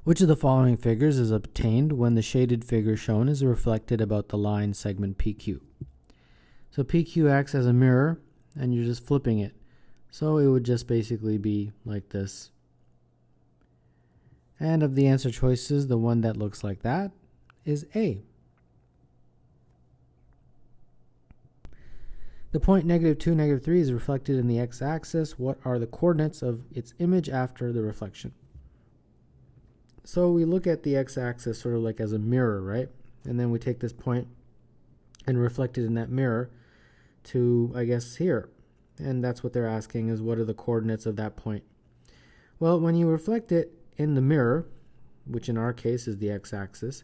Which of the following figures is obtained when the shaded figure shown is reflected about the line segment PQ? So PQ acts as a mirror, and you're just flipping it. So it would just basically be like this. And of the answer choices, the one that looks like that is A. The point -2, -3 is reflected in the x-axis. What are the coordinates of its image after the reflection? So we look at the x-axis sort of like as a mirror, right? And then we take this point and reflect it in that mirror to, I guess, here. And that's what they're asking, is what are the coordinates of that point? Well, when you reflect it in the mirror, which in our case is the x-axis,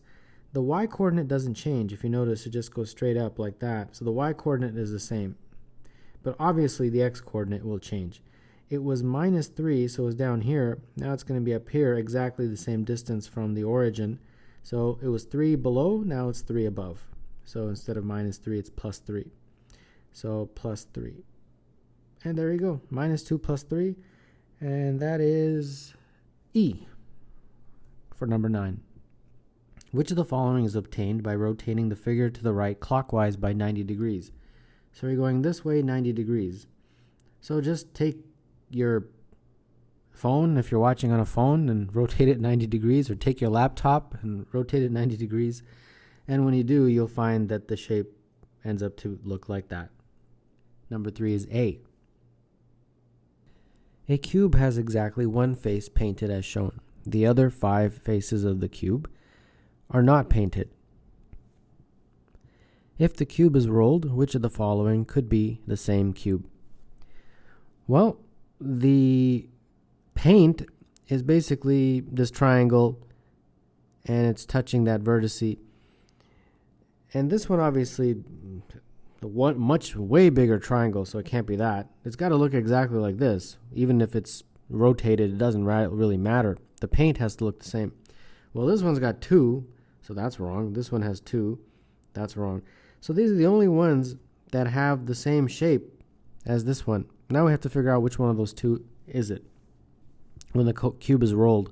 the y-coordinate doesn't change. If you notice, it just goes straight up like that. So the y-coordinate is the same. But obviously the x-coordinate will change. It was -3, so it was down here. Now it's going to be up here, exactly the same distance from the origin. So it was 3 below, now it's 3 above. So instead of -3, it's +3. So +3. And there you go, -2 + 3. And that is E for number 9. Which of the following is obtained by rotating the figure to the right clockwise by 90 degrees? So we're going this way 90 degrees. So just take your phone, if you're watching on a phone, and rotate it 90 degrees, or take your laptop and rotate it 90 degrees. And when you do, you'll find that the shape ends up to look like that. Number 3 is A. A cube has exactly one face painted as shown. The other 5 faces of the cube are not painted. If the cube is rolled, which of the following could be the same cube? Well, the paint is basically this triangle, and it's touching that vertice. And this one, obviously, the one much way bigger triangle, so it can't be that. It's got to look exactly like this. Even if it's rotated, it doesn't really matter. The paint has to look the same. Well, this one's got 2, so that's wrong. This one has 2, that's wrong. So these are the only ones that have the same shape as this one. Now we have to figure out which one of those 2 is it when the cube is rolled.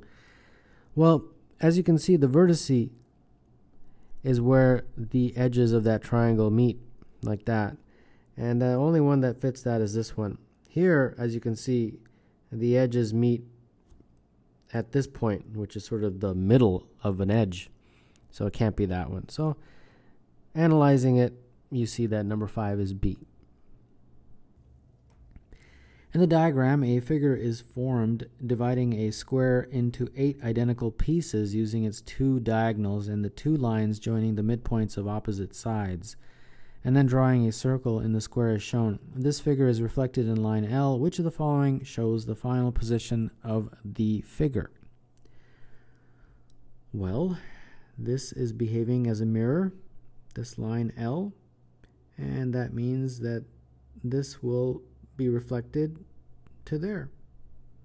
Well, as you can see, the vertice is where the edges of that triangle meet, like that. And the only one that fits that is this one. Here, as you can see, the edges meet at this point, which is sort of the middle of an edge. So it can't be that one. So analyzing it, you see that number 5 is B. In the diagram, a figure is formed dividing a square into 8 identical pieces using its 2 diagonals and the 2 lines joining the midpoints of opposite sides, and then drawing a circle in the square as shown. This figure is reflected in line L. Which of the following shows the final position of the figure? Well, this is behaving as a mirror, this line L, and that means that this will be reflected to there.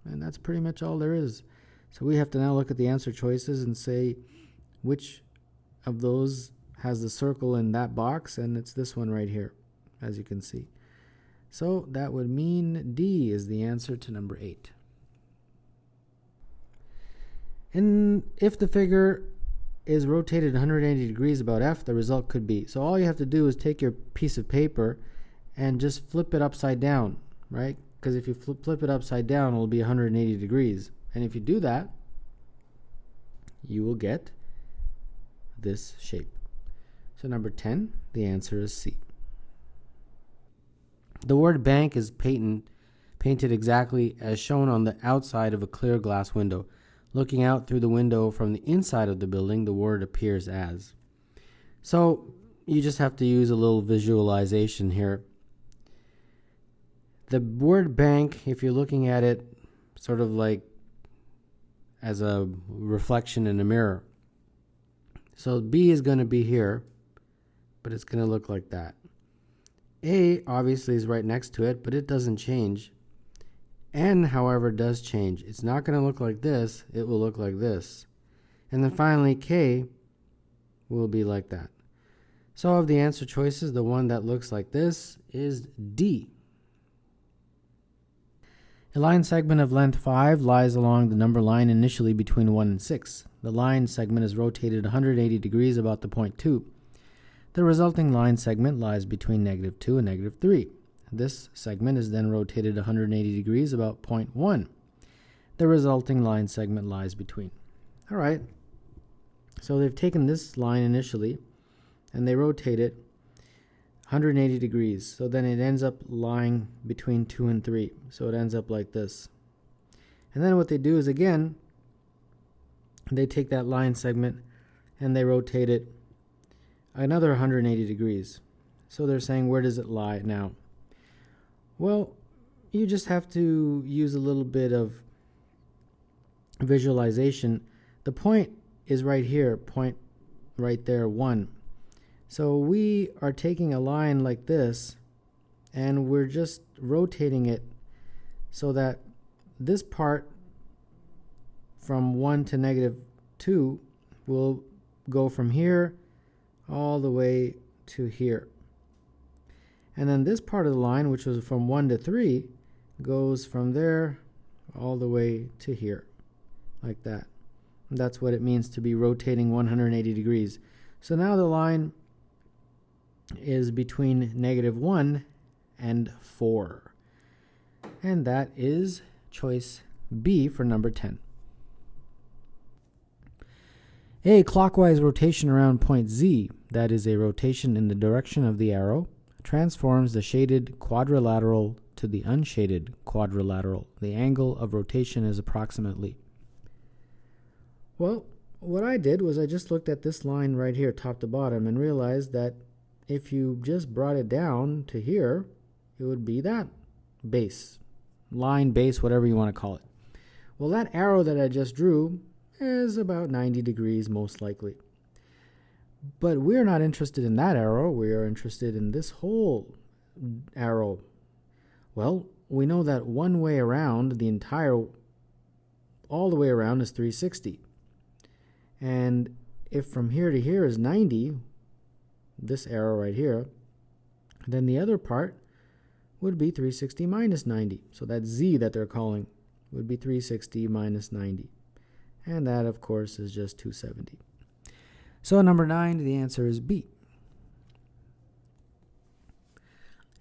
And that's pretty much all there is. So we have to now look at the answer choices and say which of those has the circle in that box, and it's this one right here, as you can see. So that would mean D is the answer to number 8. And if the figure is rotated 180 degrees about F, the result could be. So all you have to do is take your piece of paper and just flip it upside down, right? Because if you flip it upside down, it'll be 180 degrees. And if you do that, you will get this shape. So number 10, the answer is C. The word bank is painted exactly as shown on the outside of a clear glass window. Looking out through the window from the inside of the building, the word appears as. So you just have to use a little visualization here. The word bank, if you're looking at it sort of like as a reflection in a mirror. So B is going to be here, but it's going to look like that. A obviously is right next to it, but it doesn't change. N, however, does change. It's not going to look like this. It will look like this. And then finally, K will be like that. So of the answer choices, the one that looks like this is D. A line segment of length 5 lies along the number line initially between 1 and 6. The line segment is rotated 180 degrees about the point 2. The resulting line segment lies between negative 2 and negative 3. This segment is then rotated 180 degrees about point 1. The resulting line segment lies between. All right. So they've taken this line initially and they rotate it 180 degrees. So then it ends up lying between 2 and 3. So it ends up like this. And then what they do is, again, they take that line segment and they rotate it another 180 degrees. So they're saying, where does it lie now? Well, you just have to use a little bit of visualization. The point is right here, point right there, 1. So we are taking a line like this and we're just rotating it so that this part from 1 to negative 2 will go from here all the way to here. And then this part of the line, which was from 1 to 3, goes from there all the way to here, like that. And that's what it means to be rotating 180 degrees. So now the line is between negative 1 and 4. And that is choice B for number 10. A clockwise rotation around point Z, that is a rotation in the direction of the arrow, transforms the shaded quadrilateral to the unshaded quadrilateral. The angle of rotation is approximately. Well, what I did was I just looked at this line right here, top to bottom, and realized that if you just brought it down to here, it would be that base, line, base, whatever you want to call it. Well, that arrow that I just drew is about 90 degrees most likely. But we're not interested in that arrow. We are interested in this whole arrow. Well, we know that one way around, all the way around is 360. And if from here to here is 90, this arrow right here, then the other part would be 360 minus 90. So that Z that they're calling would be 360 minus 90. And that, of course, is just 270. So number 9, the answer is B.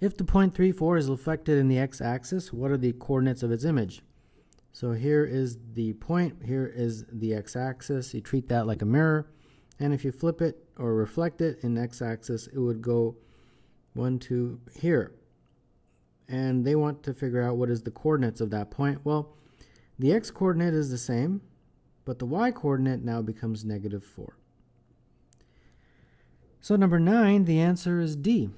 If the point 3, 4 is reflected in the x-axis, what are the coordinates of its image? So here is the point, here is the x-axis. You treat that like a mirror. And if you flip it or reflect it in x-axis, it would go 1, 2 here. And they want to figure out what is the coordinates of that point. Well, the x-coordinate is the same, but the y-coordinate now becomes negative 4. So number 9, the answer is D.